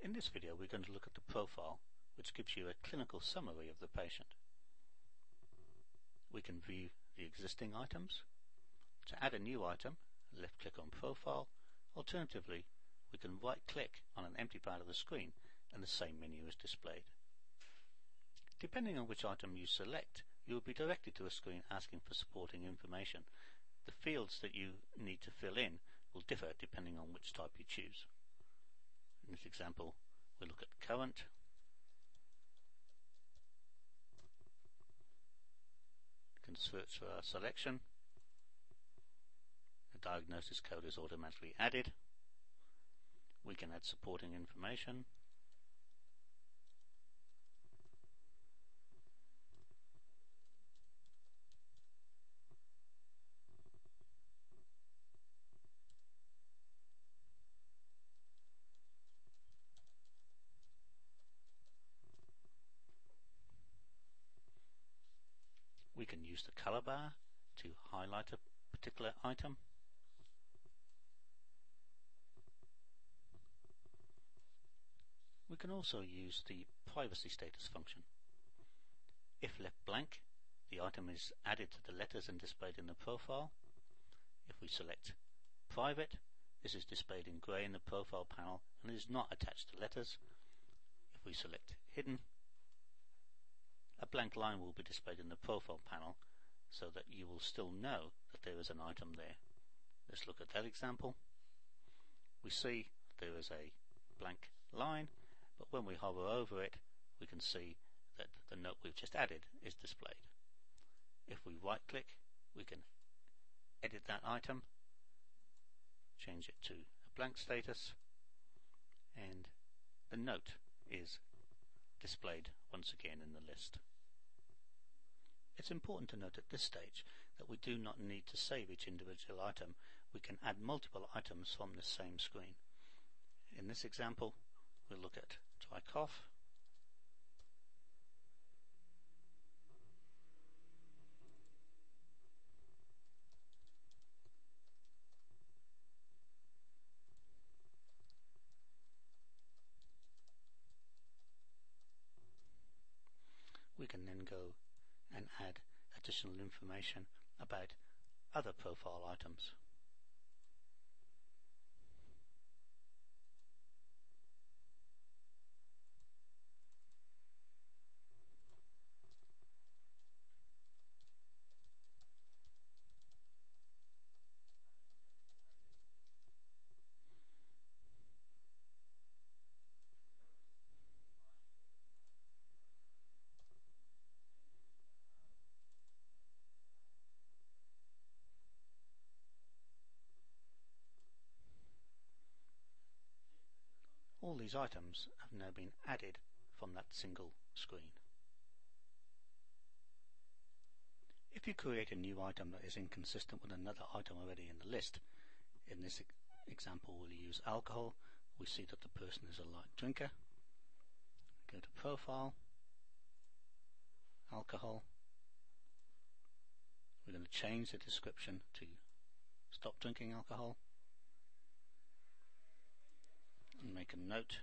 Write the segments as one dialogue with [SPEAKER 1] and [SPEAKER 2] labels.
[SPEAKER 1] In this video we're going to look at the profile, which gives you a clinical summary of the patient. We can view the existing items. To add a new item, left click on Profile. Alternatively, we can right click on an empty part of the screen and the same menu is displayed. Depending on which item you select, you will be directed to a screen asking for supporting information. The fields that you need to fill in will differ depending on which type you choose. In this example, we'll look at current. We can search for our selection. The diagnosis code is automatically added. We can add supporting information. We can use the color bar to highlight a particular item. We can also use the privacy status function. If left blank, the item is added to the letters and displayed in the profile. If we select private, this is displayed in grey in the profile panel and is not attached to letters. If we select hidden, a blank line will be displayed in the profile panel so that you will still know that there is an item there. Let's look at that example. We see there is a blank line, but when we hover over it, we can see that the note we've just added is displayed. If we right click, we can edit that item, change it to a blank status, and the note is displayed once again in the list. It's important to note at this stage that we do not need to save each individual item. We can add multiple items from the same screen. In this example, we'll look at dry cough. We can then go and add additional information about other profile items. All these items have now been added from that single screen. If you create a new item that is inconsistent with another item already in the list, in this example we'll use alcohol. We see that the person is a light drinker. Go to Profile, Alcohol. We're going to change the description to stop drinking alcohol. And make a note.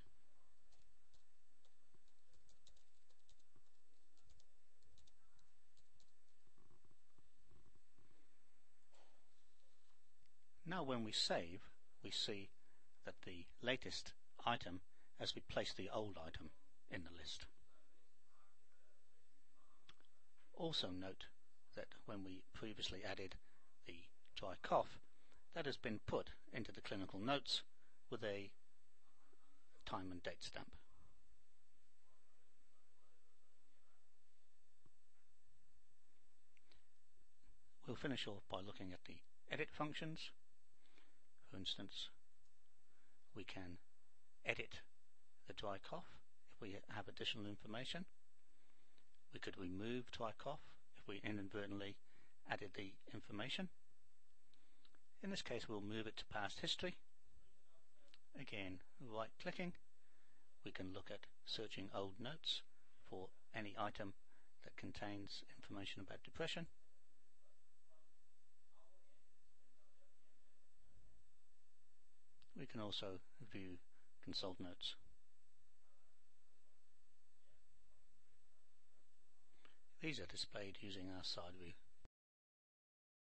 [SPEAKER 1] Now when we save, we see that the latest item has replaced the old item in the list. Also note that when we previously added the dry cough, that has been put into the clinical notes with a time and date stamp. We'll finish off by looking at the edit functions. For instance, we can edit the dry cough if we have additional information. We could remove dry cough if we inadvertently added the information. In this case, we'll move it to past history. Again, right clicking, we can look at searching old notes for any item that contains information about depression. We can also view consult notes. These are displayed using our side view.